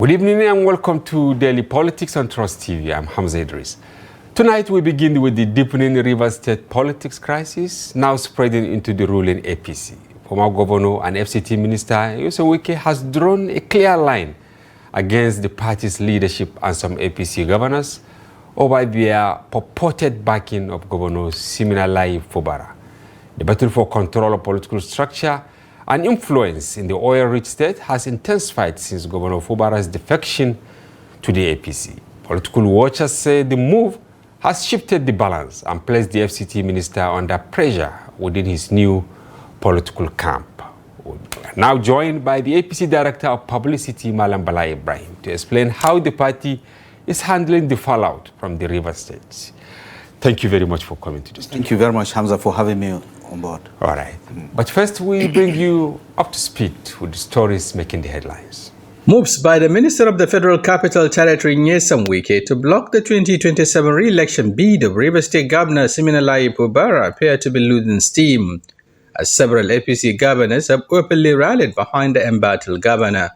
Good evening and welcome to Daily Politics on Trust TV. I'm Hamza Idris. Tonight we begin with the deepening Rivers State politics crisis, now spreading into the ruling APC. Former Governor and FCT Minister Nyesom Wike has drawn a clear line against the party's leadership and some APC governors over their purported backing of Governor Fubara. The battle for control of political structure and influence in the oil-rich state has intensified since Governor Fubara's defection to the APC. Political watchers say the move has shifted the balance and placed the FCT minister under pressure within his new political camp. We are now joined by the APC Director of Publicity, Bala Ibrahim, to explain how the party is handling the fallout from the River State. Thank you very much for coming to this. Thank you very much, Hamza, for having me on board. All right. But first, we bring you up to speed with the stories making the headlines. Moves by the Minister of the Federal Capital Territory, Nyesom Wike, to block the 2027 re-election bid of River State Governor Fubara appear to be losing steam, as several APC governors have openly rallied behind the embattled governor.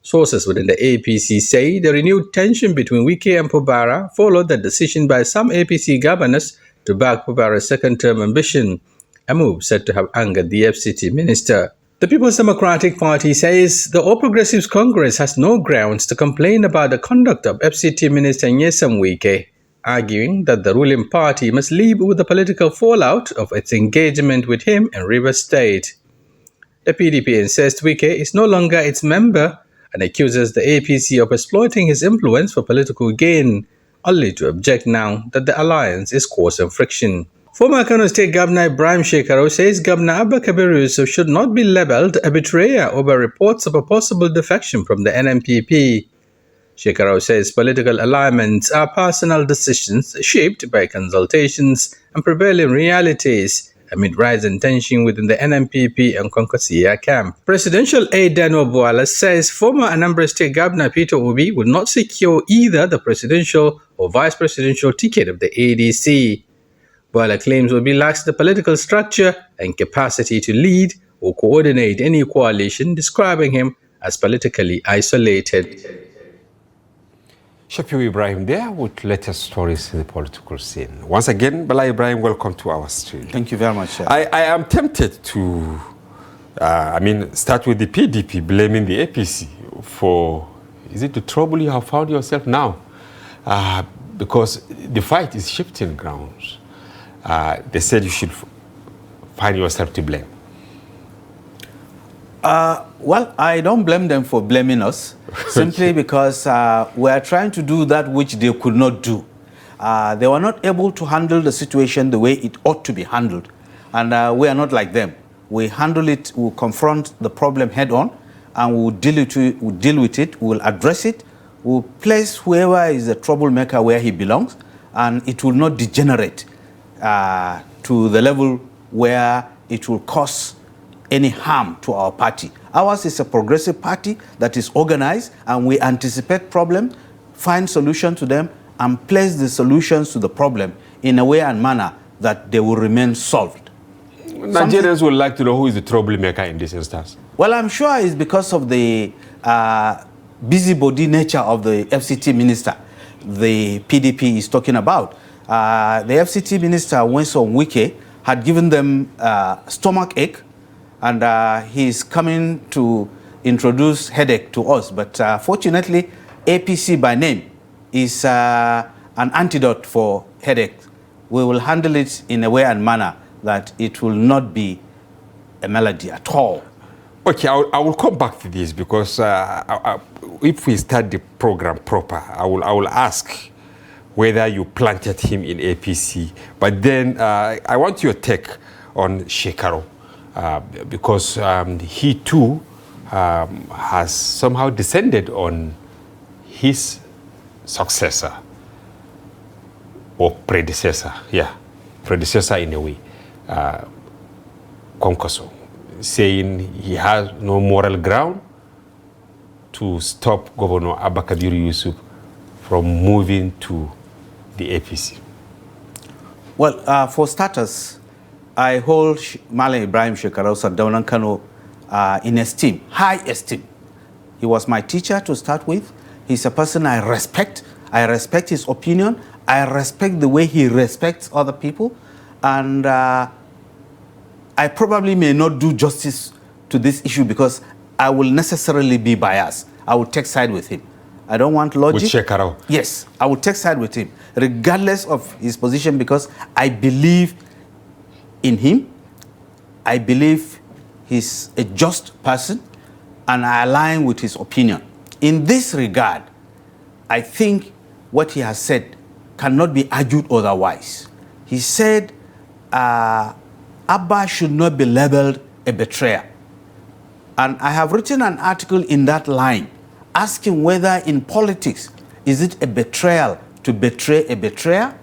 Sources within the APC say the renewed tension between Wike and Fubara followed the decision by some APC governors to back Fubara's second-term ambition, a move said to have angered the FCT minister. The People's Democratic Party says the All Progressives Congress has no grounds to complain about the conduct of FCT Minister Nyesom Wike, arguing that the ruling party must live with the political fallout of its engagement with him in Rivers State. The PDP insists Wike is no longer its member and accuses the APC of exploiting his influence for political gain, only to object now that the alliance is causing friction. Former Kano State Governor Ibrahim says Governor Abba Kabir Yusuf should not be labelled a betrayer over reports of a possible defection from the NNPP. Shekarau says political alignments are personal decisions shaped by consultations and prevailing realities amid rising tension within the NNPP and Konkosia camp. Presidential aide Daniel Bala says former Anambra State Governor Peter Obi will not secure either the presidential or vice presidential ticket of the ADC. Bala claims Obi lacks the political structure and capacity to lead or coordinate any coalition, describing him as politically isolated. Shafiu Ibrahim there with latest stories in the political scene. Once again, Bala Ibrahim, welcome to our studio. Thank you very much. I am tempted to, start with the PDP blaming the APC for, is it the trouble you have found yourself now? Because the fight is shifting grounds. They said you should find yourself to blame. Well, I don't blame them for blaming us, simply because we are trying to do that which they could not do. They were not able to handle the situation the way it ought to be handled. And we are not like them. We handle it, we confront the problem head on, and we'll deal with it, we'll address it, we'll place whoever is a troublemaker where he belongs, and it will not degenerate to the level where it will cause any harm to our party. Ours is a progressive party that is organized, and we anticipate problems, find solutions to them, and place the solutions to the problem in a way and manner that they will remain solved. Nigerians would like to know who is the troublemaker in this instance. Well, I'm sure it's because of the busybody nature of the FCT minister the PDP is talking about. The FCT minister, Nyesom Wike, had given them stomach ache, and he's coming to introduce headache to us. But fortunately, APC by name is an antidote for headache. We will handle it in a way and manner that it will not be a melody at all. Okay, I will come back to this because if we start the program proper, I will ask whether you planted him in APC. But then I want your take on Shekarau. Because he too has somehow descended on his successor or predecessor, predecessor in a way, Konkoso, saying he has no moral ground to stop Governor Abba Kabir Yusuf from moving to the APC. Well, for starters, I hold Bala Ibrahim Shekarau Sadaunan Kano in esteem, high esteem. He was my teacher to start with. He's a person I respect. I respect his opinion. I respect the way he respects other people. And I probably may not do justice to this issue because I will necessarily be biased. I will take side with him. I don't want logic. With Shekarau? Yes, I will take side with him, regardless of his position, because I believe in him. I believe he's a just person, and I align with his opinion. In this regard, I think what he has said cannot be argued otherwise. He said Abba should not be labeled a betrayer. And I have written an article in that line asking whether in politics, is it a betrayal to betray a betrayer?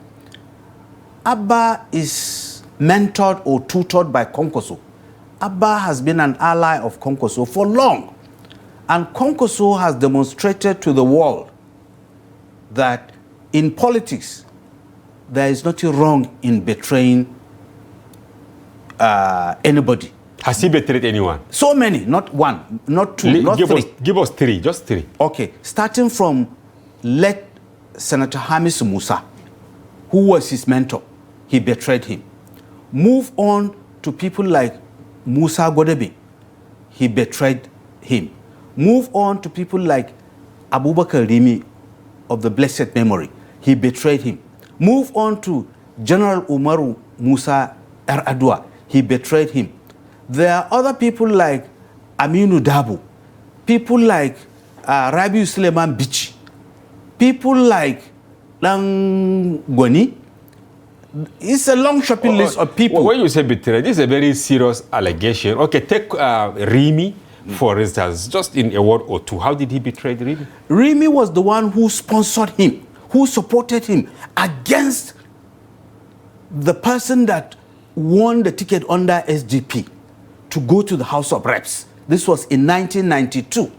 Abba is mentored or tutored by Konkoso. Abba has been an ally of Konkoso for long. And Konkoso has demonstrated to the world that in politics, there is nothing wrong in betraying anybody. Has he betrayed anyone? So many, not one, not two, not three. Give us three, just three. Okay, starting from late Senator Hamis Musa, who was his mentor. He betrayed him. Move on to people like Musa Godebe. He betrayed him. Move on to people like Abubakar Rimi of the blessed memory. He betrayed him. Move on to General Umaru Musa Adua. He betrayed him. There are other people like Aminu Dabu, people like Rabiu Suleiman Bichi, people like Lang Gwani. It's a long shopping list of people. When you say betrayal, this is a very serious allegation. Okay, take Rimi, for instance, just in a word or two. How did he betray Rimi? Rimi was the one who sponsored him, who supported him against the person that won the ticket under SDP to go to the House of Reps. This was in 1992.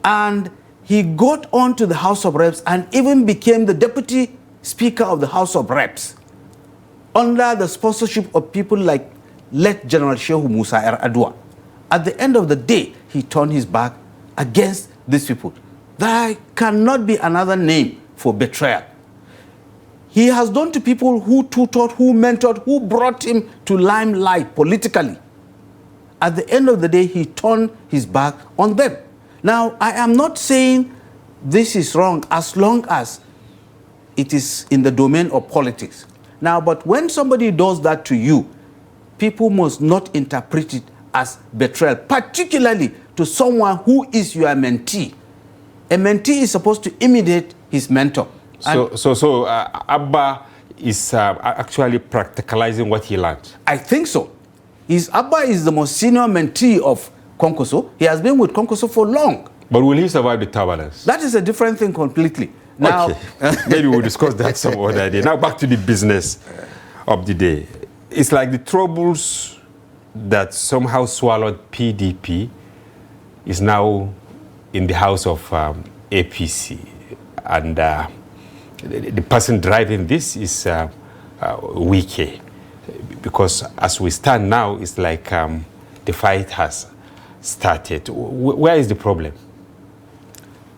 And he got on to the House of Reps and even became the Deputy Speaker of the House of Reps under the sponsorship of people like late General Shehu Musa Adua. At the end of the day, he turned his back against these people. There cannot be another name for betrayal. He has done to people who tutored, who mentored, who brought him to limelight politically. At the end of the day, he turned his back on them. Now, I am not saying this is wrong as long as it is in the domain of politics. Now, but when somebody does that to you, people must not interpret it as betrayal, particularly to someone who is your mentee. A mentee is supposed to imitate his mentor. So Abba is actually practicalizing what he learned. I think so. Abba is the most senior mentee of Konkoso. He has been with Konkoso for long. But will he survive the turbulence? That is a different thing completely. Now, okay. Maybe we'll discuss that some other day. Now back to the business of the day. It's like the troubles that somehow swallowed PDP is now in the house of APC. And the person driving this is Wike. Because as we stand now, it's like the fight has started. Where is the problem?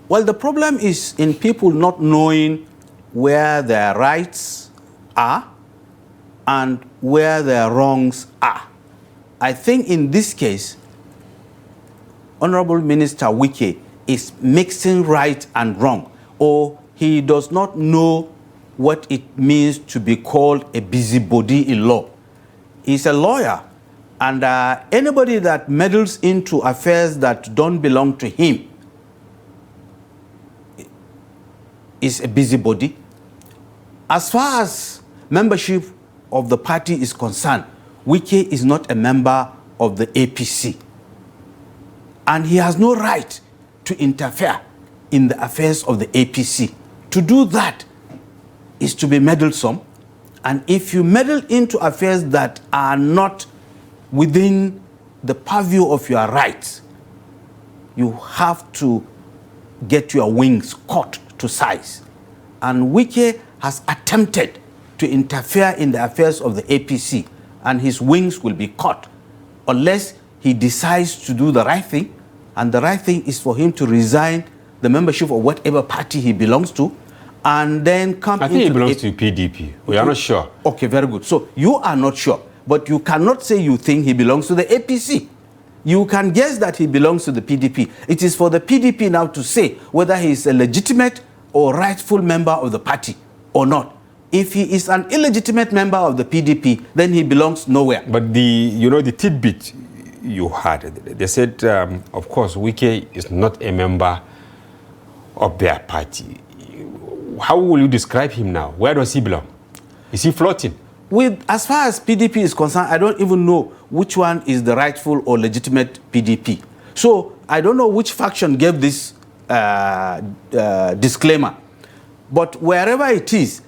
Well, the problem is in people not knowing where their rights are and where their wrongs are. I think in this case, Honorable Minister Wike is mixing right and wrong, or he does not know what it means to be called a busybody in law. He's a lawyer, and anybody that meddles into affairs that don't belong to him is a busybody. As far as membership of the party is concerned, Wike is not a member of the APC. And he has no right to interfere in the affairs of the APC. To do that is to be meddlesome. And if you meddle into affairs that are not within the purview of your rights, you have to get your wings cut to size. And Wike has attempted to interfere in the affairs of the APC, and his wings will be cut unless he decides to do the right thing And the right thing is for him to resign the membership of whatever party he belongs to, and then come I think he belongs to PDP. We are not sure. Okay, very good. So you are not sure, but you cannot say you think he belongs to the APC. You can guess that he belongs to the PDP. It is for the PDP now to say whether he is a legitimate or rightful member of the party or not. If he is an illegitimate member of the PDP, then he belongs nowhere. But the tidbit you had, they said, of course, Wike is not a member of their party. How will you describe him now? Where does he belong? Is he floating? As far as PDP is concerned, I don't even know which one is the rightful or legitimate PDP. So I don't know which faction gave this disclaimer. But wherever it is,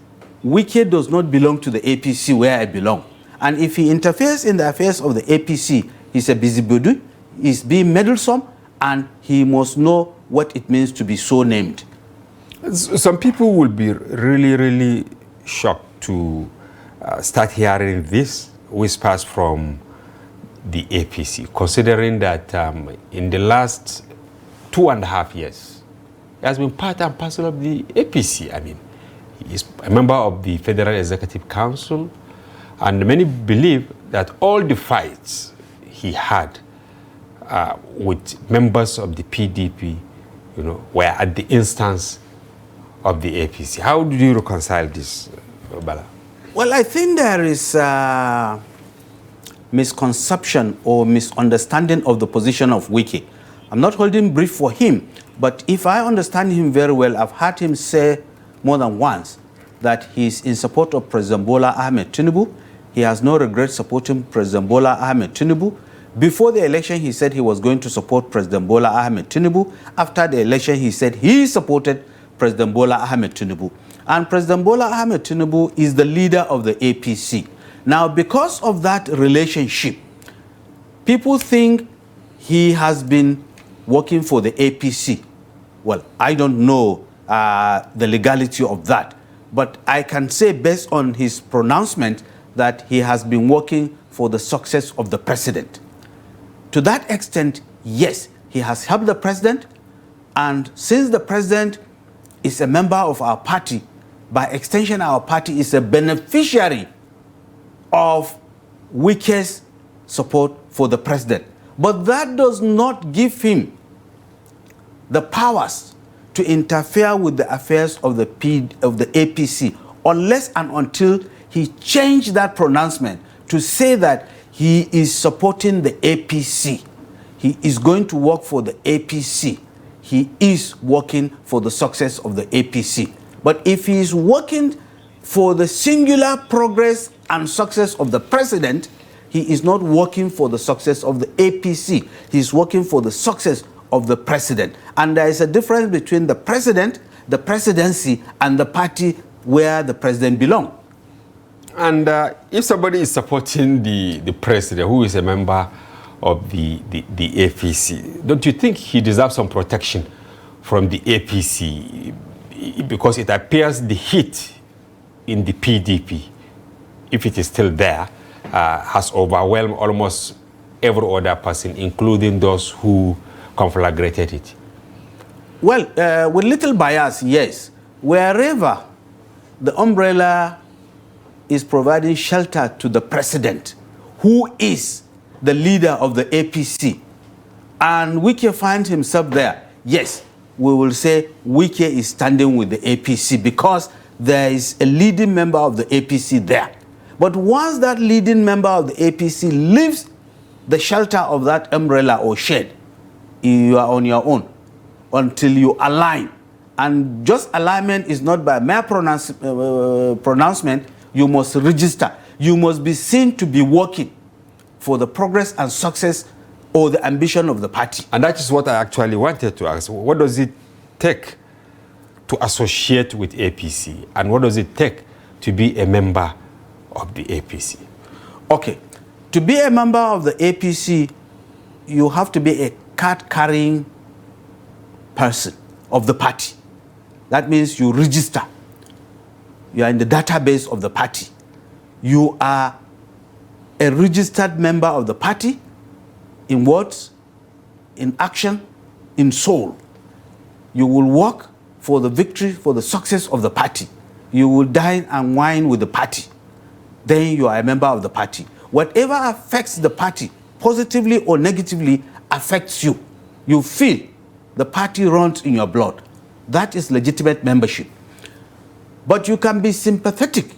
Wike does not belong to the APC where I belong. And if he interferes in the affairs of the APC, he's a busybody, he's being meddlesome, and he must know what it means to be so named. Some people will be really, really shocked to start hearing this whispers from the APC, considering that in the last 2.5 years, he has been part and parcel of the APC. I mean, he is a member of the Federal Executive Council, and many believe that all the fights he had with members of the PDP, were at the instance of the APC. How do you reconcile this, Bala? Well, I think there is a misconception or misunderstanding of the position of Wike. I'm not holding brief for him, but if I understand him very well, I've heard him say more than once that he's in support of President Bala Ahmed Tinubu. He has no regret supporting President Bala Ahmed Tinubu. Before the election, he said he was going to support President Bala Ahmed Tinubu. After the election, he said he supported President Bala Ahmed Tinubu. And President Bala Ahmed Tinubu is the leader of the APC. Now, because of that relationship, people think he has been working for the APC. Well, I don't know the legality of that, but I can say based on his pronouncement that he has been working for the success of the president. To that extent, yes, he has helped the president, and since the president is a member of our party, by extension, our party is a beneficiary of Wike's support for the president. But that does not give him the powers to interfere with the affairs of the APC unless and until he changed that pronouncement to say that he is supporting the APC. He is going to work for the APC. He is working for the success of the APC. But if he is working for the singular progress and success of the president, he is not working for the success of the APC. He is working for the success of the president. And there is a difference between the president, the presidency, and the party where the president belongs. And if somebody is supporting the president, who is a member of the APC, don't you think he deserves some protection from the APC? Because it appears the heat in the PDP, if it is still there, has overwhelmed almost every other person, including those who conflagrated it. Well, with little bias, yes. Wherever the umbrella is providing shelter to the president, who is the leader of the APC, and Wike finds himself there, yes, we will say Wike is standing with the APC because there is a leading member of the APC there. But once that leading member of the APC leaves the shelter of that umbrella or shade, you are on your own until you align. And just alignment is not by mere pronouncement. You must register. You must be seen to be working for the progress and success or the ambition of the party. And that is what I actually wanted to ask. What does it take to associate with APC? And what does it take to be a member of the APC? Okay. To be a member of the APC, you have to be a card-carrying person of the party. That means you register. You are in the database of the party. You are a registered member of the party in words, in action, in soul. You will work for the victory, for the success of the party. You will dine and wine with the party. Then you are a member of the party. Whatever affects the party, positively or negatively, affects you. You feel the party runs in your blood. That is legitimate membership. But you can be sympathetic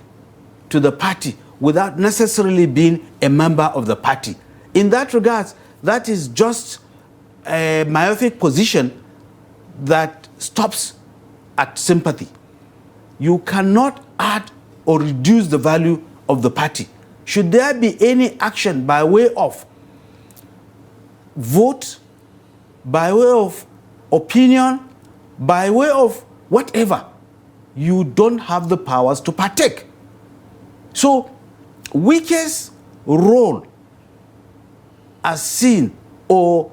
to the party without necessarily being a member of the party. In that regard, that is just a myopic position that stops at sympathy. You cannot add or reduce the value of the party. Should there be any action by way of vote, by way of opinion, by way of whatever, you don't have the powers to partake. So, Wike's role as seen or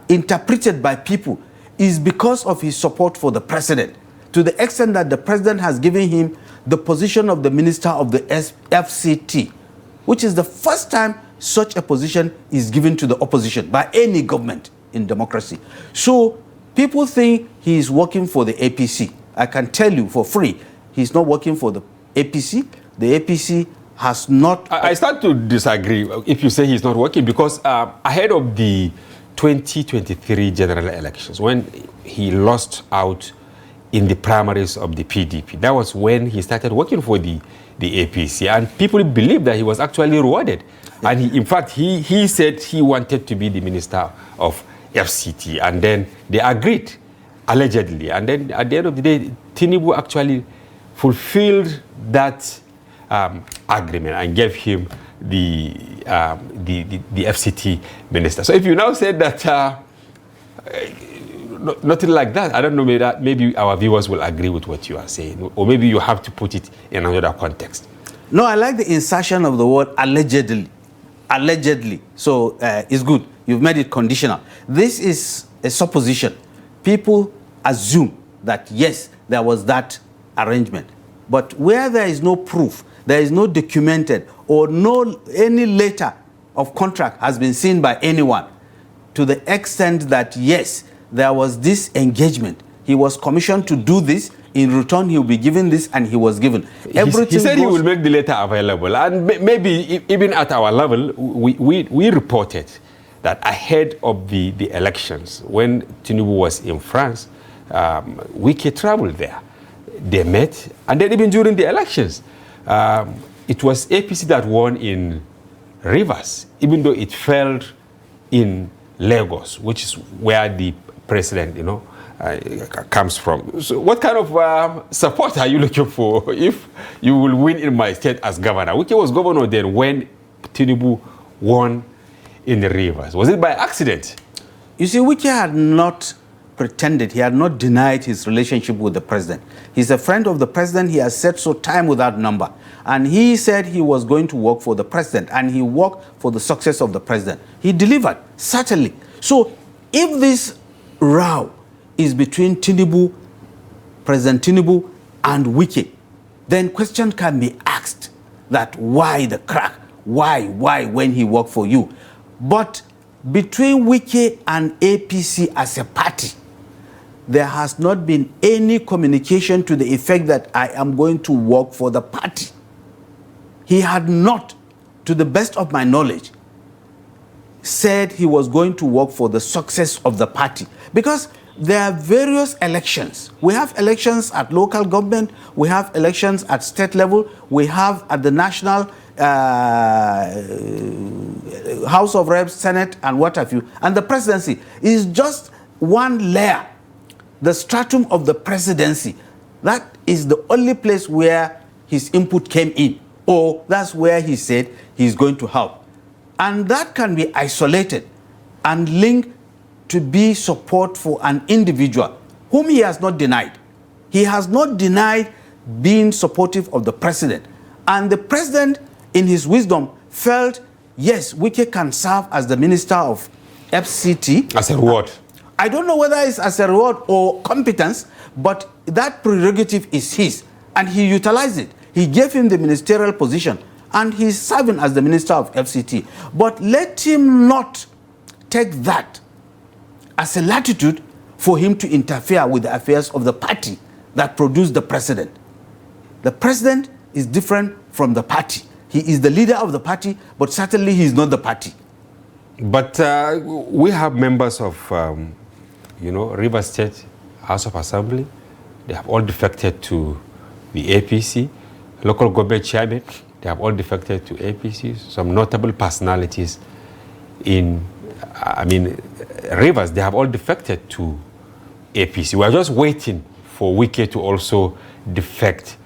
interpreted by people is because of his support for the president, to the extent that the president has given him the position of the minister of the FCT, which is the first time such a position is given to the opposition by any government in democracy. So people think he is working for the APC. I can tell you for free, he's not working for the APC. The APC has not... I start to disagree if you say he's not working, because ahead of the 2023 general elections, when he lost out in the primaries of the PDP, that was when he started working for the APC, and people believed that he was actually rewarded. And in fact, he said he wanted to be the minister of FCT, and then they agreed, allegedly. And then at the end of the day, Tinubu actually fulfilled that agreement and gave him the FCT minister. So if you now said that nothing like that, I don't know, maybe our viewers will agree with what you are saying, or maybe you have to put it in another context. No, I like the insertion of the word allegedly. Allegedly. So it's good. You've made it conditional. This is a supposition. People assume that, yes, there was that arrangement. But where there is no proof, there is no documented or any letter of contract has been seen by anyone, to the extent that, yes, there was this engagement. He was commissioned to do this. In return, he will be given this, and he was given. He said he will make the letter available. And maybe even at our level, we reported that ahead of the elections, when Tinubu was in France, Wike traveled there. They met, and then even during the elections, it was APC that won in Rivers, even though it failed in Lagos, which is where the president, comes from. So what kind of support are you looking for if you will win in my state as governor? Wike was governor then when Tinubu won in the Rivers. Was it by accident? You see, Wike had not pretended, he had not denied his relationship with the president. He's a friend of the president. He has said so time without number. And he said he was going to work for the president, and he worked for the success of the president. He delivered, certainly. So if this row is between Tinubu, President Tinubu, and Wike, then question can be asked that why the crack? Why when he worked for you? But between Wike and APC as a party, there has not been any communication to the effect that I am going to work for the party. He had not, to the best of my knowledge, said he was going to work for the success of the party. Because there are various elections. We have elections at local government, we have elections at state level, we have at the national House of Reps, Senate, and what have you. And the presidency is just one layer, the stratum of the presidency. That is the only place where his input came in, or that's where he said he's going to help. And that can be isolated and linked to be support for an individual whom he has not denied. He has not denied being supportive of the president. And the president, in his wisdom, felt, yes, Wike can serve as the minister of FCT. As a reward. I don't know whether it's as a reward or competence, but that prerogative is his, and he utilized it. He gave him the ministerial position, and he's serving as the minister of FCT. But let him not take that as a latitude for him to interfere with the affairs of the party that produced the president. The president is different from the party. He is the leader of the party, but certainly he is not the party. But we have members of, Rivers State House of Assembly. They have all defected to the APC. Local government chairman, they have all defected to APC. Some notable personalities in, Rivers, they have all defected to APC. We are just waiting for Wike to also defect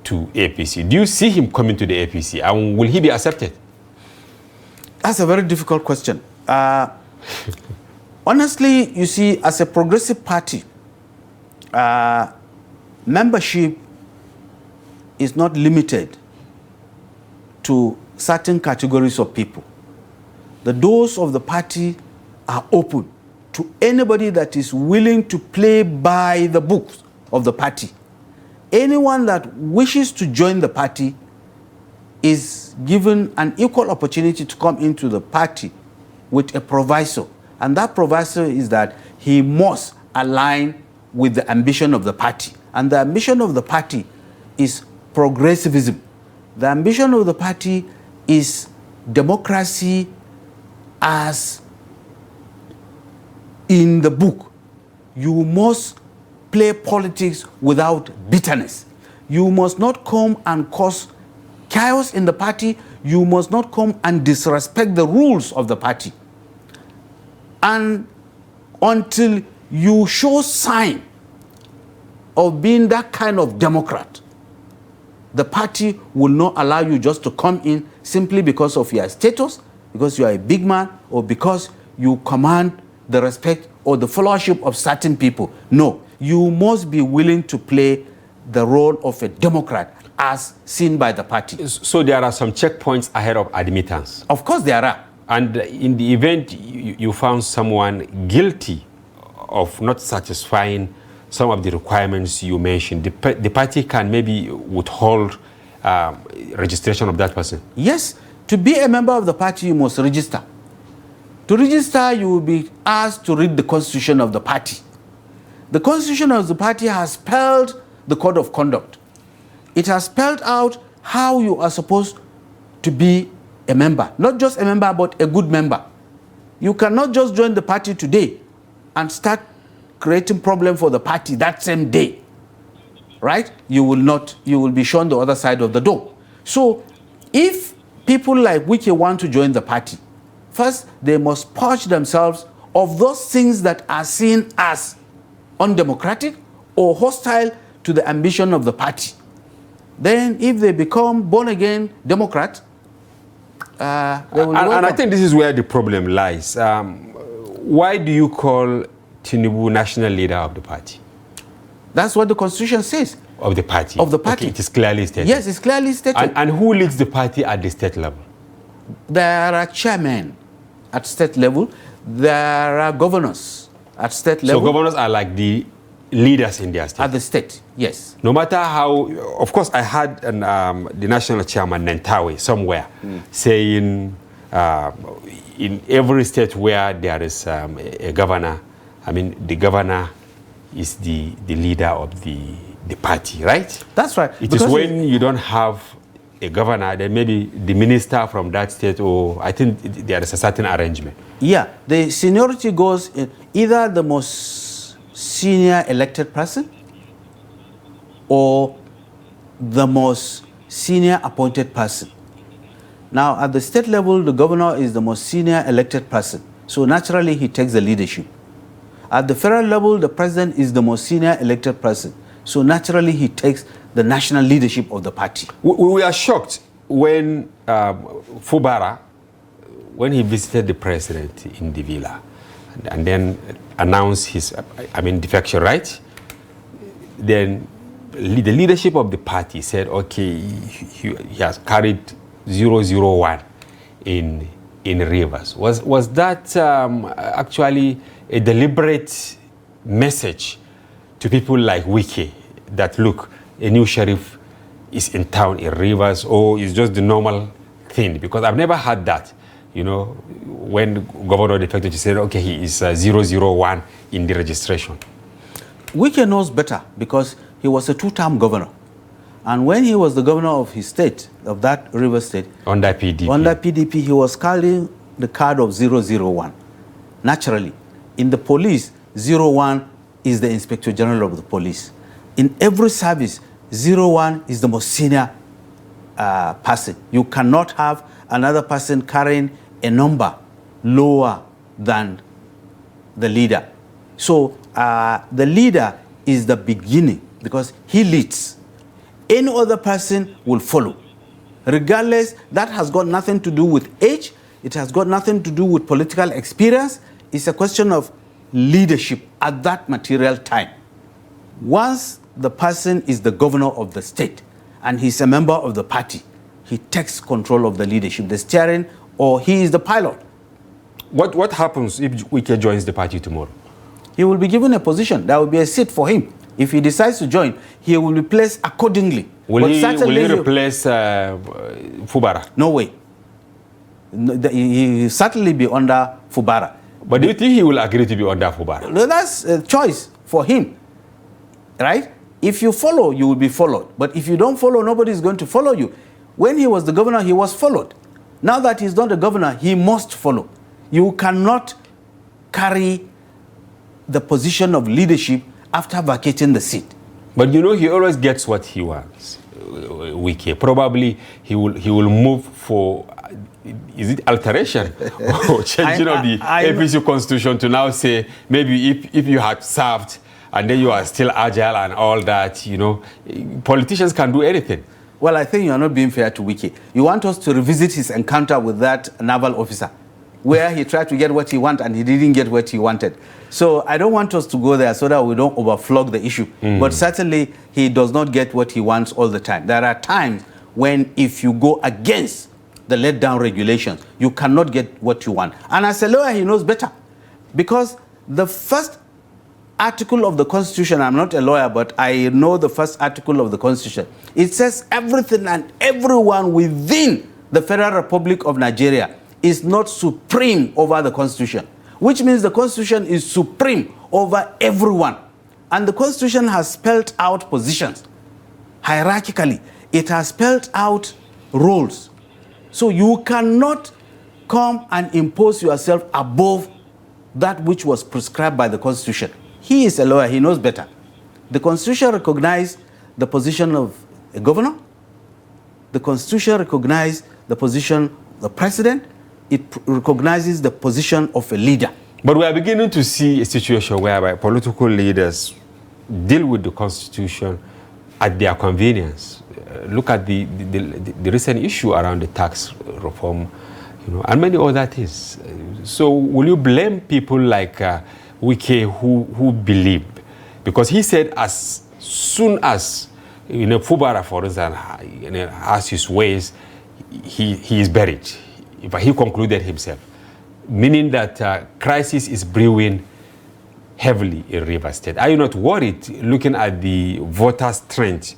to APC. Do you see him coming to the APC, and will he be accepted? That's a very difficult question. Honestly, you see, as a progressive party, membership is not limited to certain categories of people. The doors of the party are open to anybody that is willing to play by the books of the party. Anyone that wishes to join the party is given an equal opportunity to come into the party with a proviso. And that proviso is that he must align with the ambition of the party. And the ambition of the party is progressivism. The ambition of the party is democracy as in the book. You must play politics without bitterness. You must not come and cause chaos in the party. You must not come and disrespect the rules of the party. And until you show sign of being that kind of Democrat, the party will not allow you just to come in simply because of your status, because you are a big man, or because you command the respect or the followership of certain people. No, you must be willing to play the role of a Democrat as seen by the party. So there are some checkpoints ahead of admittance. Of course there are. And in the event you found someone guilty of not satisfying some of the requirements you mentioned, the party can maybe withhold registration of that person? Yes. To be a member of the party, you must register. To register, you will be asked to read the constitution of the party. The constitution of the party has spelled the code of conduct. It has spelled out how you are supposed to be a member. Not just a member, but a good member. You cannot just join the party today and start creating problem for the party that same day. Right? You will be shown the other side of the door. So if people like Wike want to join the party, first they must purge themselves of those things that are seen as undemocratic or hostile to the ambition of the party. Then if they become born-again Democrats, they will be welcome. And I think this is where the problem lies. Why do you call Tinubu national leader of the party? That's what the constitution says. Of the party? Of the party. Okay, it is clearly stated. Yes, it's clearly stated. And who leads the party at the state level? There are chairmen at state level. There are governors at state level. So governors are like the leaders in their state? At the state, yes. No matter how, of course, I had the national chairman, Nentawe, somewhere, saying in every state where there is a governor, the governor is the leader of the party, right? That's right. It is when you don't have a governor, then maybe the minister from that state, or I think there is a certain arrangement. Yeah, the seniority goes in either the most senior elected person or the most senior appointed person. Now, at the state level, the governor is the most senior elected person. So naturally, he takes the leadership. At the federal level, the president is the most senior elected person. So naturally, he takes the national leadership of the party. We are shocked when Fubara, when he visited the president in the villa and then announced his, defection, right? Then the leadership of the party said, okay, he has carried 001 in Rivers. Was that actually a deliberate message to people like Wike that, look, a new sheriff is in town in Rivers, or is just the normal thing? Because I've never had that. you know, when Governor defected, he said, okay, he is 001 in the registration? Wike knows better because he was a two-term governor. And when he was the governor of his state, of that river state, under PDP, he was carrying the card of 001. Naturally, in the police, 01 is the Inspector General of the police. In every service, 01 is the most senior person. You cannot have another person carrying a number lower than the leader. So the leader is the beginning because he leads. Any other person will follow. Regardless, that has got nothing to do with age. It has got nothing to do with political experience. It's a question of leadership at that material time. Once the person is the governor of the state and he's a member of the party, he takes control of the leadership, the steering, or he is the pilot. What happens if Wike joins the party tomorrow? He will be given a position. There will be a seat for him. If he decides to join, he will be placed accordingly. Will he replace Fubara? No way. He will certainly be under Fubara. But do you think he will agree to be under Fubara? No, that's a choice for him, right? If you follow, you will be followed. But if you don't follow, nobody is going to follow you. When he was the governor, he was followed. Now that he's not the governor, he must follow. You cannot carry the position of leadership after vacating the seat. But you know, he always gets what he wants. Wike, probably he will move for, is it alteration or changing of the APC constitution to now say maybe if you had served and then you are still agile and all that, you know, politicians can do anything. Well, I think you're not being fair to Wike. You want us to revisit his encounter with that naval officer where he tried to get what he wanted and he didn't get what he wanted. So I don't want us to go there so that we don't overflog the issue. But certainly he does not get what he wants all the time. There are times when if you go against the let down regulations, you cannot get what you want. And as a lawyer, he knows better. Because the first article of the Constitution, I'm not a lawyer, but I know the first article of the Constitution. It says everything and everyone within the Federal Republic of Nigeria is not supreme over the Constitution, which means the Constitution is supreme over everyone. And the Constitution has spelled out positions. Hierarchically, it has spelled out roles. So you cannot come and impose yourself above that which was prescribed by the Constitution. He is a lawyer, he knows better. The Constitution recognizes the position of a governor. The Constitution recognizes the position of the president. It recognizes the position of a leader. But we are beginning to see a situation whereby political leaders deal with the Constitution at their convenience. Look at the recent issue around the tax reform, you know, and many other things. So will you blame people like Wike who believe? Because he said as soon as, you know, Fubara, for instance, you know, has his ways, he is buried. But he concluded himself, meaning that crisis is brewing heavily in Rivers State. Are you not worried looking at the voter strength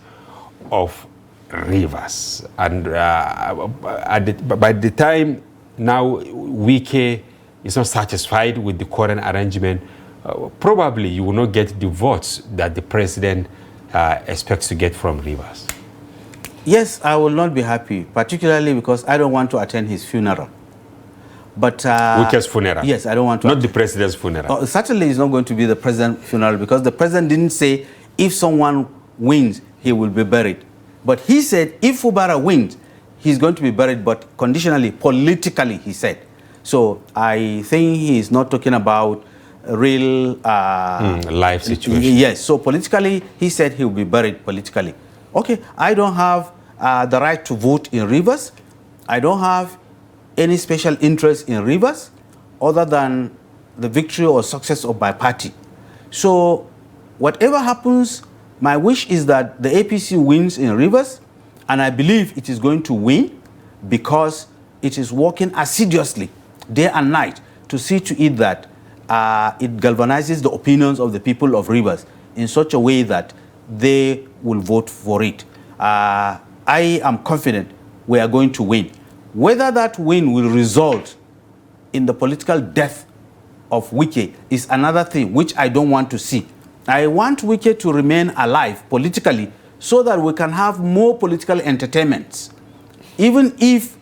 of Rivers? And by the time now Wike is not satisfied with the current arrangement, probably you will not get the votes that the president expects to get from Rivers. Yes, I will not be happy, particularly because I don't want to attend his funeral. But Wike's funeral? Yes, I don't want to. Not the president's funeral? Certainly it's not going to be the president's funeral because the president didn't say if someone wins, he will be buried. But he said if Fubara wins, he's going to be buried, but conditionally, politically, he said. So I think he's not talking about a real life situation. Yes, so politically, he said he will be buried politically. Okay, I don't have the right to vote in Rivers. I don't have any special interest in Rivers other than the victory or success of my party. So whatever happens, my wish is that the APC wins in Rivers, and I believe it is going to win because it is working assiduously day and night to see to it that it galvanizes the opinions of the people of Rivers in such a way that they will vote for it. I am confident we are going to win. Whether that win will result in the political death of Wike is another thing which I don't want to see. I want Wike to remain alive politically so that we can have more political entertainments, even if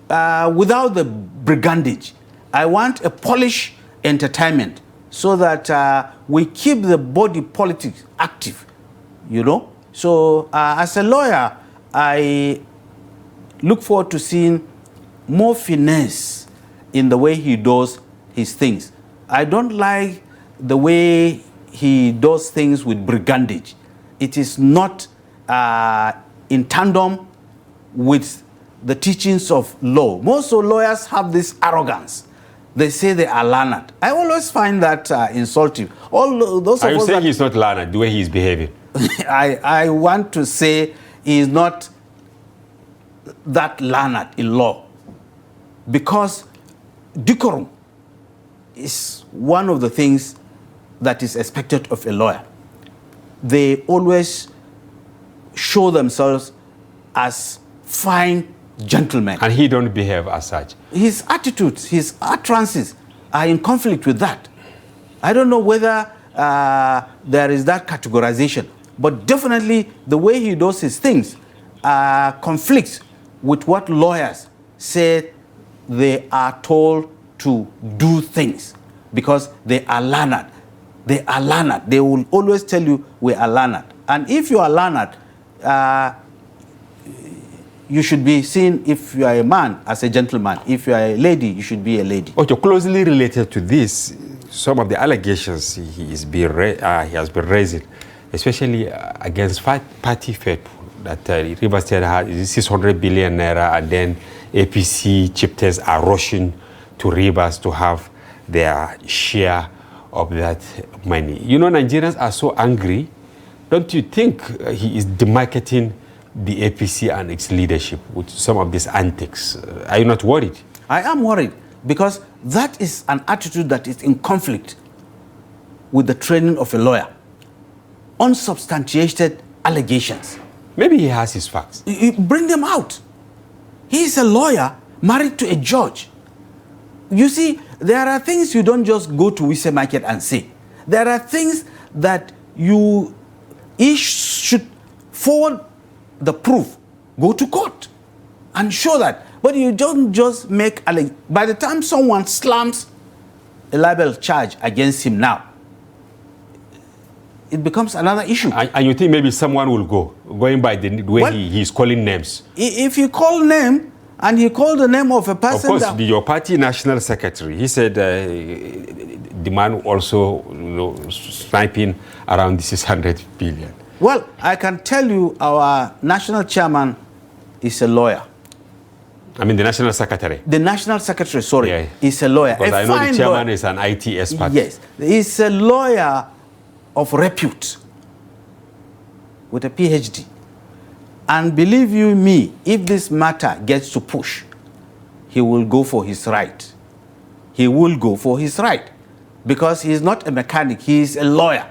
without the brigandage. I want a polished entertainment so that we keep the body politics active, you know. So as a lawyer, I look forward to seeing more finesse in the way he does his things. I don't like the way he does things with brigandage. It is not in tandem with the teachings of law. Most of lawyers have this arrogance. They say they are learned. I always find that insulting. All those Are of you us saying that he's not learned, the way he's behaving? I want to say he is not that learned in law, because decorum is one of the things that is expected of a lawyer. They always show themselves as fine gentlemen. And he don't behave as such. His attitudes, his utterances are in conflict with that. I don't know whether there is that categorization, but definitely the way he does his things conflicts with what lawyers say they are told to do things, because they are learned. They are learned. They will always tell you we are learned. And if you are learned, you should be seen, if you are a man, as a gentleman. If you are a lady, you should be a lady. Okay, closely related to this, some of the allegations he has been raising, especially against party faithful, that Rivers State has 600 billion naira, and then APC chieftains are rushing to Rivers to have their share of that money. You know, Nigerians are so angry. Don't you think he is demarketing the APC and its leadership with some of these antics? Are you not worried? I am worried, because that is an attitude that is in conflict with the training of a lawyer. Unsubstantiated allegations. Maybe he has his facts. Bring them out. He is a lawyer married to a judge. You see, there are things you don't just go to Wise Market and say. There are things that you each should forward the proof, go to court and show that. But you don't just make, by the time someone slams a libel charge against him now, it becomes another issue. And you think maybe someone will going by the way he's calling names? If you call name, and he called the name of a person... Of course, your party national secretary, he said the man also, you know, sniping around the 600 billion. Well, I can tell you our national chairman is a lawyer. I mean, the national secretary. The national secretary, sorry, yeah, is a lawyer. Because I know the chairman is an IT expert. Yes, he's a lawyer of repute with a PhD. And believe you me, if this matter gets to push, he will go for his right. He will go for his right, because he is not a mechanic, he is a lawyer.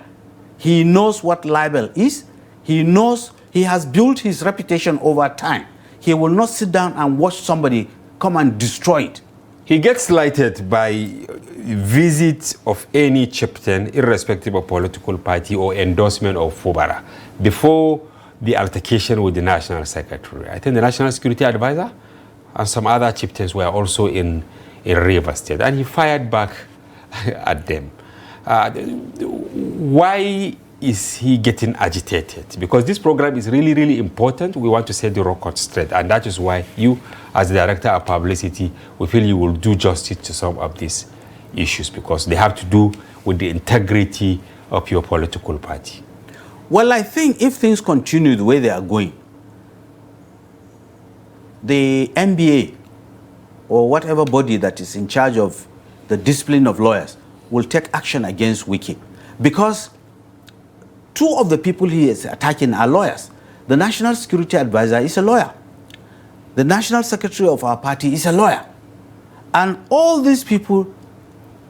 He knows what libel is. He knows, he has built his reputation over time. He will not sit down and watch somebody come and destroy it. He gets slighted by visits of any chieftain, irrespective of political party or endorsement of Fubara, before the altercation with the National Secretary. I think the National Security Advisor and some other chieftains were also in Rivers State, and he fired back at them. Why is he getting agitated? Because this program is really, really important. We want to set the record straight, and that is why you, as the Director of Publicity, we feel you will do justice to some of these issues, because they have to do with the integrity of your political party. Well, I think if things continue the way they are going, the NBA or whatever body that is in charge of the discipline of lawyers will take action against Wike, because two of the people he is attacking are lawyers. The National Security Advisor is a lawyer. The National Secretary of our party is a lawyer. And all these people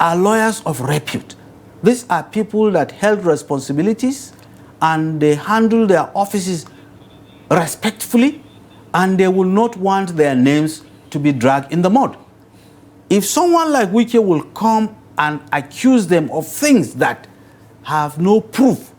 are lawyers of repute. These are people that held responsibilities, and they handle their offices respectfully, and they will not want their names to be dragged in the mud. if someone like Wike will come and accuse them of things that have no proof,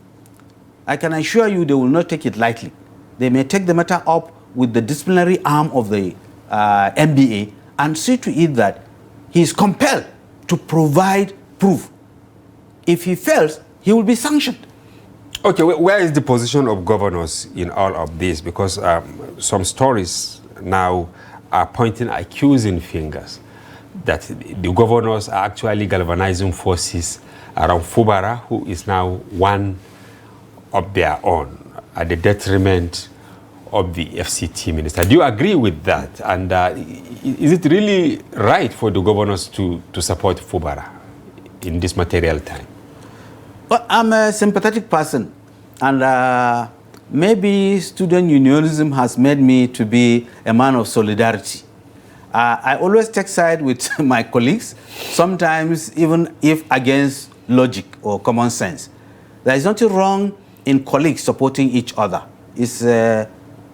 I can assure you they will not take it lightly. They may take the matter up with the disciplinary arm of the NBA and see to it that he is compelled to provide proof. If he fails, he will be sanctioned. Okay, where is the position of governors in all of this? Because some stories now are pointing accusing fingers that the governors are actually galvanizing forces around Fubara, who is now one of their own, at the detriment of the FCT minister. Do you agree with that? And is it really right for the governors to support Fubara in this material time? Well, I'm a sympathetic person, and maybe student unionism has made me to be a man of solidarity. I always take side with my colleagues, sometimes even if against logic or common sense. There is nothing wrong in colleagues supporting each other. It's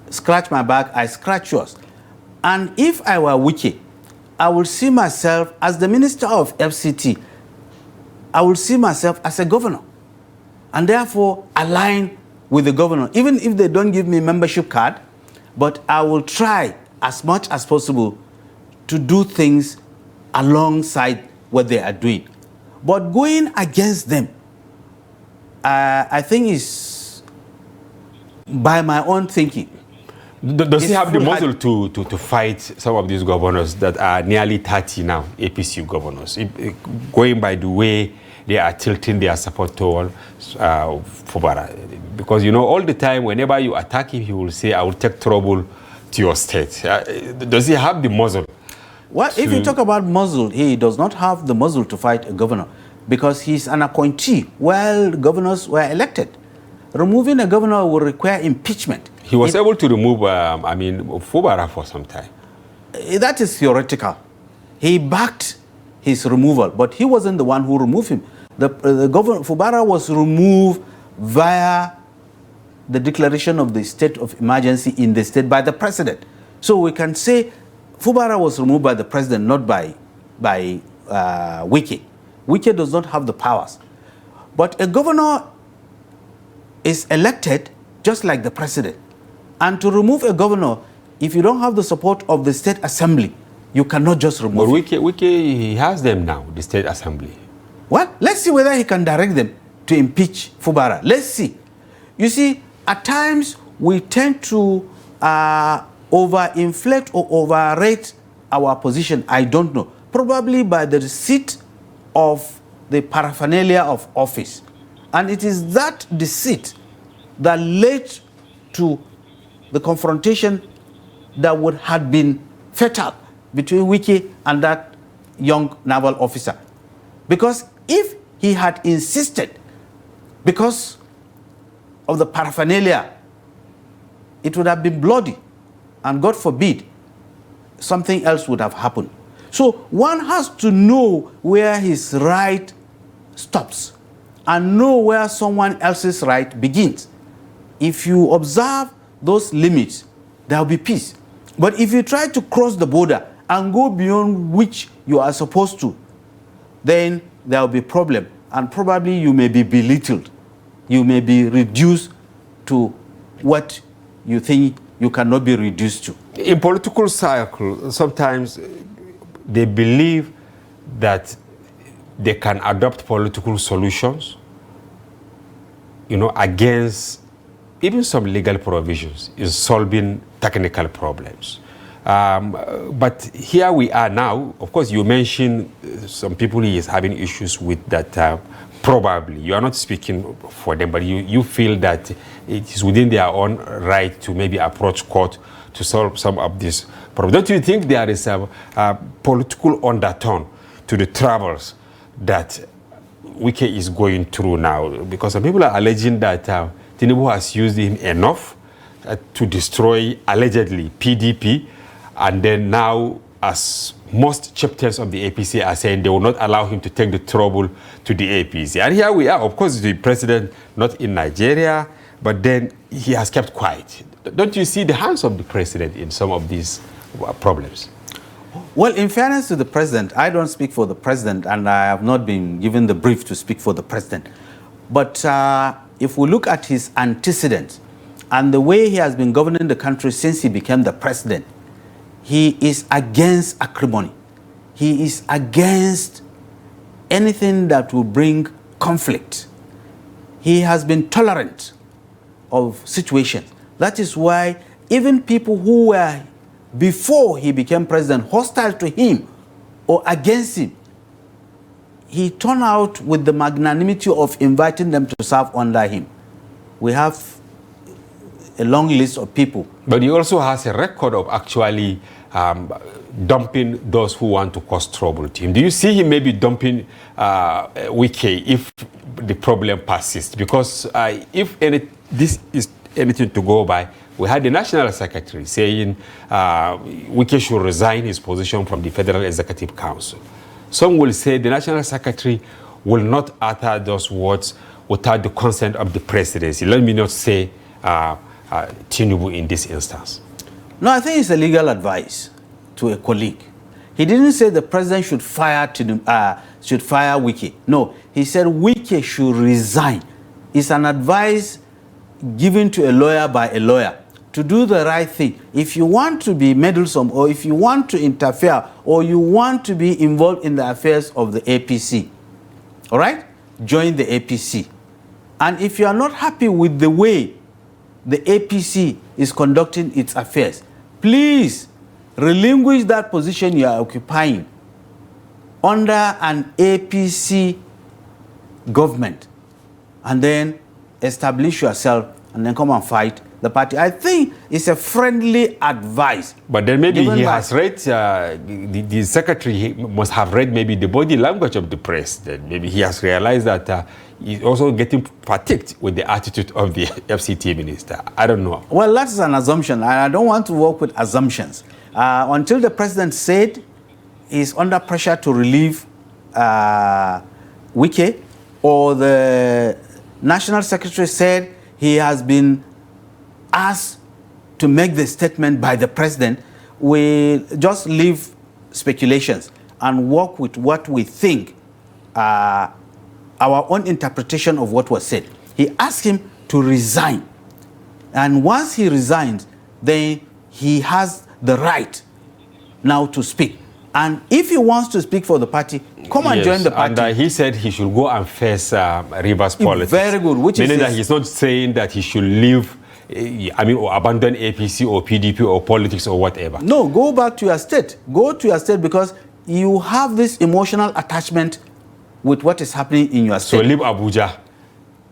scratch my back, I scratch yours. And if I were Wike, I would see myself as the minister of FCT. I will see myself as a governor and therefore align with the governor, even if they don't give me a membership card, but I will try as much as possible to do things alongside what they are doing. But going against them, I think is by my own thinking. Does he have the muscle to fight some of these governors that are nearly 30 now, APC governors? Going by the way they are tilting their support toward Fubara. Because, you know, all the time, whenever you attack him, he will say, I will take trouble to your state. Does he have the muscle? Well, if you talk about muzzle, he does not have the muzzle to fight a governor because he's an appointee while governors were elected. Removing a governor will require impeachment. He was able to remove, Fubara for some time. That is theoretical. He backed his removal, but he wasn't the one who removed him. The governor, Fubara, was removed via the declaration of the state of emergency in the state by the president. So we can say Fubara was removed by the president, not by Wike. Wike does not have the powers. But a governor is elected just like the president. And to remove a governor, if you don't have the support of the state assembly, you cannot just remove him. But Wike, he has them now, the state assembly. Well, let's see whether he can direct them to impeach Fubara. Let's see. You see, at times we tend to overinflate or overrate our position. I don't know. Probably by the receipt of the paraphernalia of office. And it is that deceit that led to the confrontation that would have been fatal between Wike and that young naval officer. Because if he had insisted, because of the paraphernalia, it would have been bloody, and God forbid, something else would have happened. So one has to know where his right stops and know where someone else's right begins. If you observe those limits, there will be peace. But if you try to cross the border and go beyond which you are supposed to, then there will be a problem, and probably you may be belittled. You may be reduced to what you think you cannot be reduced to. In political circles, sometimes they believe that they can adopt political solutions, you know, against even some legal provisions in solving technical problems. But here we are now. Of course, you mentioned some people he is having issues with that. Probably you are not speaking for them, but you feel that it is within their own right to maybe approach court to solve some of these problems. Don't you think there is a political undertone to the troubles that Wike is going through now? Because some people are alleging that Tinubu has used him enough to destroy, allegedly, PDP, and then now, as most chapters of the APC are saying, they will not allow him to take the trouble to the APC. And here we are, of course, the president not in Nigeria, but then he has kept quiet. Don't you see the hands of the president in some of these problems? Well, in fairness to the president, I don't speak for the president, and I have not been given the brief to speak for the president. But if we look at his antecedents and the way he has been governing the country since he became the president, he is against acrimony. He is against anything that will bring conflict. He has been tolerant of situations. That is why even people who were, before he became president, hostile to him or against him, he turned out with the magnanimity of inviting them to serve under him. We have a long list of people. But he also has a record of actually dumping those who want to cause trouble to him. Do you see him maybe dumping Wike if the problem persists? Because if this is anything to go by, we had the National Secretary saying Wike should resign his position from the Federal Executive Council. Some will say the National Secretary will not utter those words without the consent of the presidency. Let me not say tinubu in this instance. No, I think it's a legal advice to a colleague. He didn't say the president should fire Wike. No, he said Wike should resign. It's an advice given to a lawyer by a lawyer to do the right thing. If you want to be meddlesome, or if you want to interfere, or you want to be involved in the affairs of the APC, all right, join the APC. And if you are not happy with the way the APC is conducting its affairs, please relinquish that position you are occupying under an APC government, and then establish yourself and then come and fight the party. I think it's a friendly advice. But then maybe he has read, the secretary must have read maybe the body language of the president. Maybe he has realized that he's also getting fatigued with the attitude of the FCT minister. I don't know. Well, that's an assumption. I don't want to work with assumptions. Until the president said he's under pressure to relieve Wike, or the national secretary said he has been asked to make the statement by the president, we just leave speculations and work with what we think, our own interpretation of what was said. He asked him to resign. And once he resigns, then he has the right now to speak. And if he wants to speak for the party, come and join the party. And he said he should go and face Rivers politics. Very good. Meaning that he's not saying that he should leave, or abandon APC or PDP or politics or whatever. No, go back to your state. Go to your state, because you have this emotional attachment with what is happening in your state. So leave Abuja.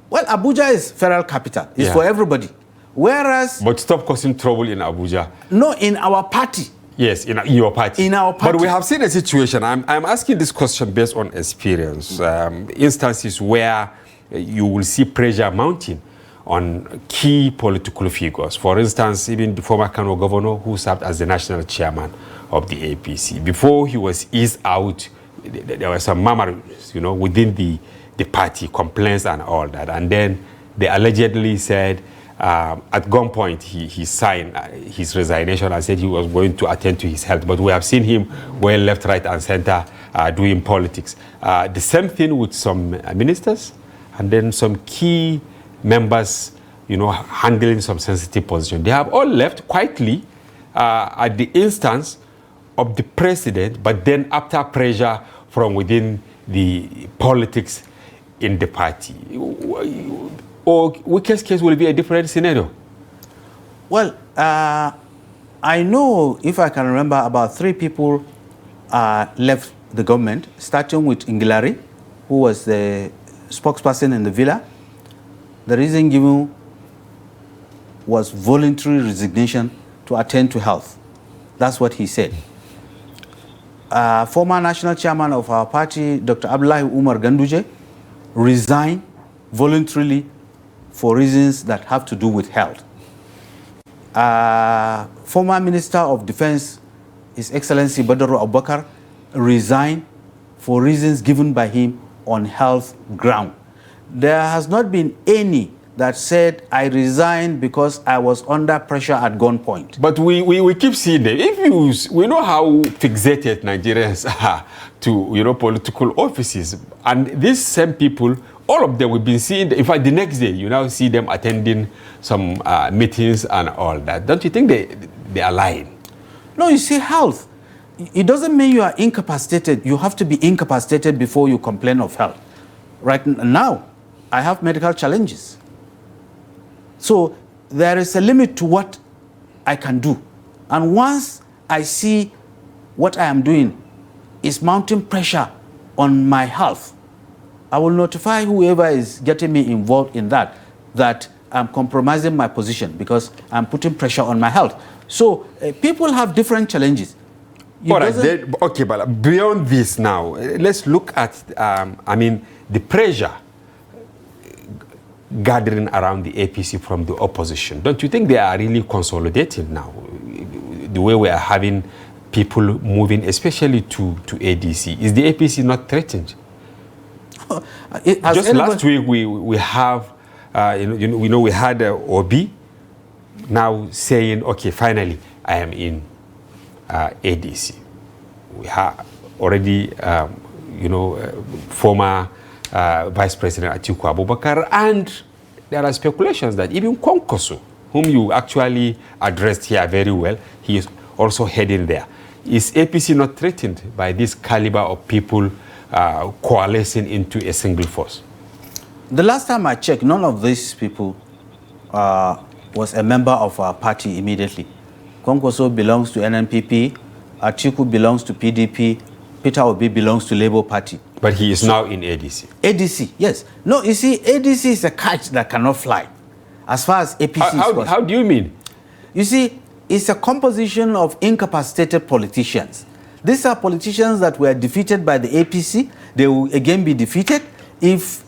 Well, Abuja is federal capital. It's for everybody. Whereas... But stop causing trouble in Abuja. No, in our party. Yes, in your party. In our party. But we have seen a situation. I'm asking this question based on experience. Instances where you will see pressure mounting on key political figures. For instance, even the former Kano governor who served as the national chairman of the APC. Before he was eased out, there were some murmurs, within the party, complaints and all that. And then they allegedly said, at gunpoint, he signed his resignation and said he was going to attend to his health. But we have seen him well left, right, and center doing politics. The same thing with some ministers, and then some key members, handling some sensitive position. They have all left quietly at the instance of the president, but then after pressure from within the politics in the party. Or Wike's case will be a different scenario? Well, I know, if I can remember, about 3 people left the government, starting with Ngilari, who was the spokesperson in the villa. The reason given was voluntary resignation to attend to health. That's what he said. Former national chairman of our party, Dr. Abdullahi Umar Ganduje, resigned voluntarily for reasons that have to do with health. Former Minister of Defense, His Excellency Badaru Abubakar, resigned for reasons given by him on health ground. There has not been any that said, I resigned because I was under pressure at gunpoint. But we keep seeing them. We know how fixated Nigerians are to political offices, and these same people, all of them we've been seeing. In fact, the next day you now see them attending some meetings and all that. Don't you think they are lying? No, you see, health. It doesn't mean you are incapacitated. You have to be incapacitated before you complain of health. Right now, I have medical challenges. So there is a limit to what I can do. And once I see what I am doing is mounting pressure on my health, I will notify whoever is getting me involved in that I'm compromising my position because I'm putting pressure on my health. So people have different challenges. All right, okay, but beyond this now, let's look at, the pressure gathering around the APC from the opposition. Don't you think they are really consolidating now? The way we are having people moving, especially to ADC. Is the APC not threatened? Just last week, we have, we had Obi now saying, okay, finally, I am in ADC. We have already, former Vice President Atiku Abubakar, and there are speculations that even Konkoso, whom you actually addressed here very well, he is also heading there. Is APC not threatened by this caliber of people coalescing into a single force? The last time I checked, none of these people was a member of our party immediately. Konkoso belongs to NNPP, Atiku belongs to PDP, Peter Obi belongs to Labour Party. But he is now in ADC. ADC, yes. No, you see, ADC is a kite that cannot fly, as far as APC is concerned. How do you mean? You see, it's a composition of incapacitated politicians. These are politicians that were defeated by the APC. They will again be defeated if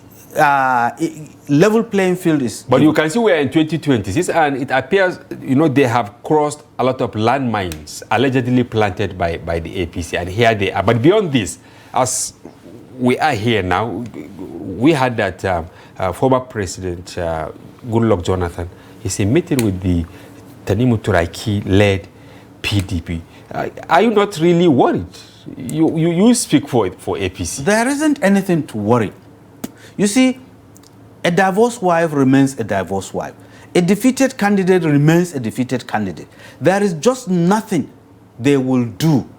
level playing field is... But you can see we're in 2026, and it appears, they have crossed a lot of landmines allegedly planted by the APC, and here they are. But beyond this, as we are here now, we had that former President Goodluck Jonathan, he's in meeting with the Tanimu Turaki-led PDP. Are you not really worried? You speak for APC. There isn't anything to worry. You see, a divorced wife remains a divorced wife. A defeated candidate remains a defeated candidate. There is just nothing they will do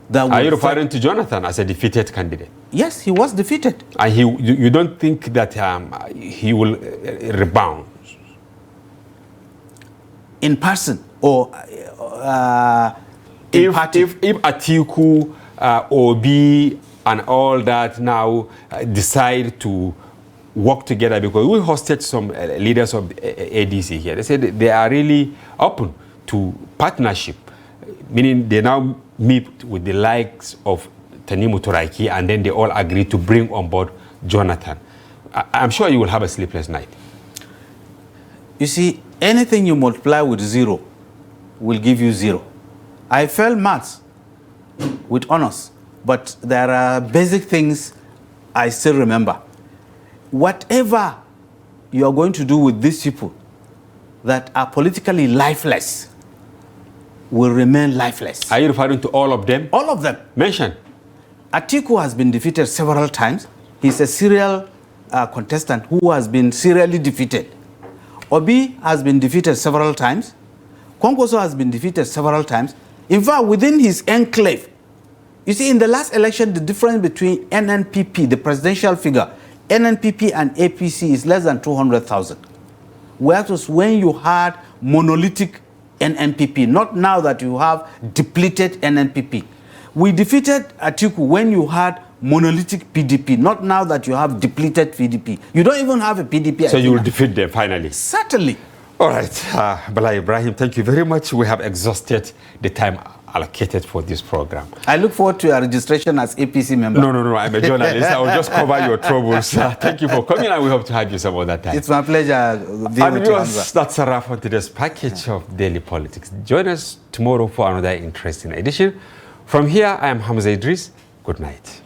that will... Are you referring to Jonathan as a defeated candidate? Yes, he was defeated. And you don't think that he will rebound? In person or if Atiku, Obi, and all that now decide to work together, because we hosted some leaders of ADC here. They said they are really open to partnership, meaning they now meet with the likes of Tanimu Turaki, and then they all agree to bring on board Jonathan. I'm sure you will have a sleepless night. You see, anything you multiply with 0 will give you 0. I failed maths with honors, but there are basic things I still remember. Whatever you are going to do with these people that are politically lifeless will remain lifeless. Are you referring to all of them? All of them. Mention. Atiku has been defeated several times. He's a serial contestant who has been serially defeated. Obi has been defeated several times. Konkoso has been defeated several times. In fact, within his enclave, you see, in the last election, the difference between NNPP, the presidential figure, NNPP and APC is less than 200,000. Whereas when you had monolithic NNPP, not now that you have depleted NNPP. We defeated Atiku when you had monolithic PDP, not now that you have depleted PDP. You don't even have a PDP. So you will defeat them finally? Certainly. All right, Bala Ibrahim, thank you very much. We have exhausted the time allocated for this program. I look forward to your registration as APC member. No, I'm a journalist. I will just cover your troubles. Thank you for coming, and we hope to have you some other time. It's my pleasure. And viewers, that's a wrap on today's package of Daily Politics. Join us tomorrow for another interesting edition. From here, I am Hamza Idris. Good night.